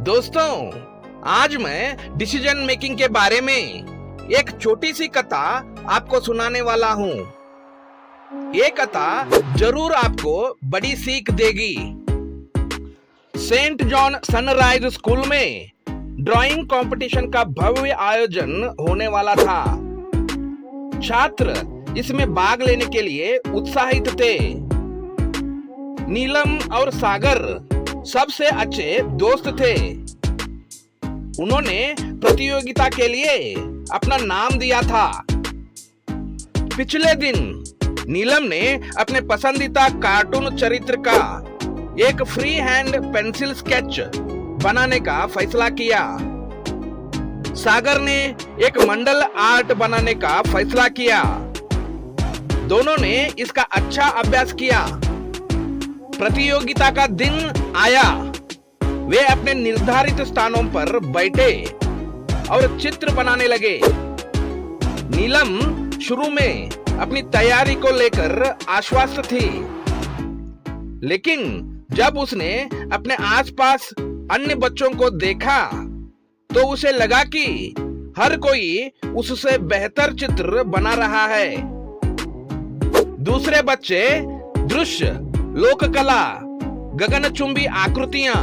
दोस्तों, आज मैं डिसीजन मेकिंग के बारे में एक छोटी सी कथा आपको सुनाने वाला हूँ। ये कथा जरूर आपको बड़ी सीख देगी। सेंट जॉन सनराइज स्कूल में ड्राइंग कंपटीशन का भव्य आयोजन होने वाला था। छात्र इसमें भाग लेने के लिए उत्साहित थे। नीलम और सागर सबसे अच्छे दोस्त थे। उन्होंने प्रतियोगिता के लिए अपना नाम दिया था। पिछले दिन नीलम ने अपने पसंदीदा कार्टून चरित्र का एक फ्री हैंड पेंसिल स्केच बनाने का फैसला किया। सागर ने एक मंडल आर्ट बनाने का फैसला किया। दोनों ने इसका अच्छा अभ्यास किया। प्रतियोगिता का दिन आया। वे अपने निर्धारित स्थानों पर बैठे और चित्र बनाने लगे। नीलम शुरू में अपनी तैयारी को लेकर आश्वस्त थी, लेकिन जब उसने अपने आसपास अन्य बच्चों को देखा तो उसे लगा कि हर कोई उससे बेहतर चित्र बना रहा है। दूसरे बच्चे दृश्य, लोककला, गगनचुंबी आकृतियां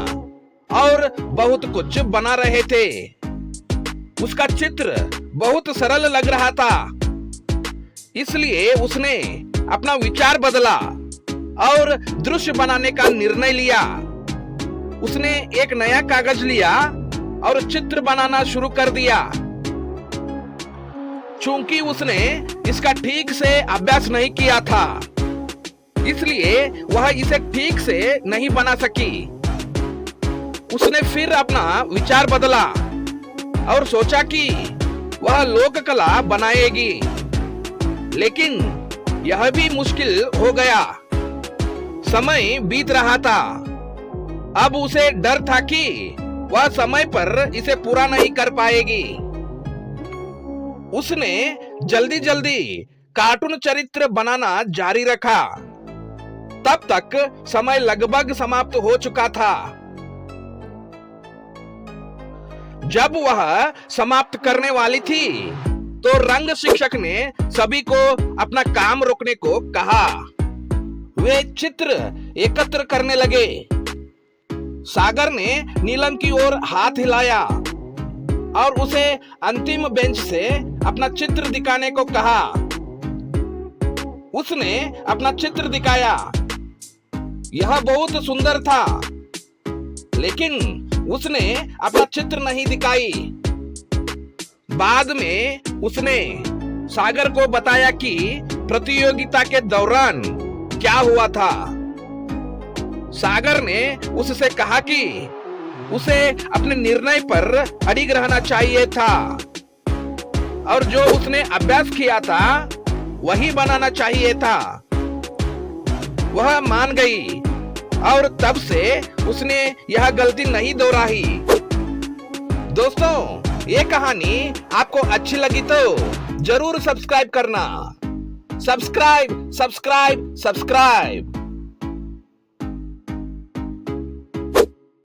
और बहुत कुछ बना रहे थे। उसका चित्र बहुत सरल लग रहा था, इसलिए उसने अपना विचार बदला और दृश्य बनाने का निर्णय लिया। उसने एक नया कागज लिया और चित्र बनाना शुरू कर दिया। चूंकि उसने इसका ठीक से अभ्यास नहीं किया था, इसलिए वह इसे ठीक से नहीं बना सकी। उसने फिर अपना विचार बदला और सोचा कि वह लोककला बनाएगी, लेकिन यह भी मुश्किल हो गया। समय बीत रहा था। अब उसे डर था कि वह समय पर इसे पूरा नहीं कर पाएगी। उसने जल्दी जल्दी कार्टून चरित्र बनाना जारी रखा। तब तक समय लगभग समाप्त हो चुका था। जब वह समाप्त करने वाली थी तो रंग शिक्षक ने सभी को अपना काम रोकने को कहा। वे चित्र एकत्र करने लगे। सागर ने नीलम की ओर हाथ हिलाया और उसे अंतिम बेंच से अपना चित्र दिखाने को कहा। उसने अपना चित्र दिखाया। यह बहुत सुंदर था, लेकिन उसने अपना चित्र नहीं दिखाई। बाद में उसने सागर को बताया कि प्रतियोगिता के दौरान क्या हुआ था। सागर ने उससे कहा कि उसे अपने निर्णय पर अडिग रहना चाहिए था और जो उसने अभ्यास किया था वही बनाना चाहिए था। वह मान गई और तब से उसने यह गलती नहीं दोहराई। दोस्तों, ये कहानी आपको अच्छी लगी तो जरूर सब्सक्राइब करना। Subscribe subscribe subscribe.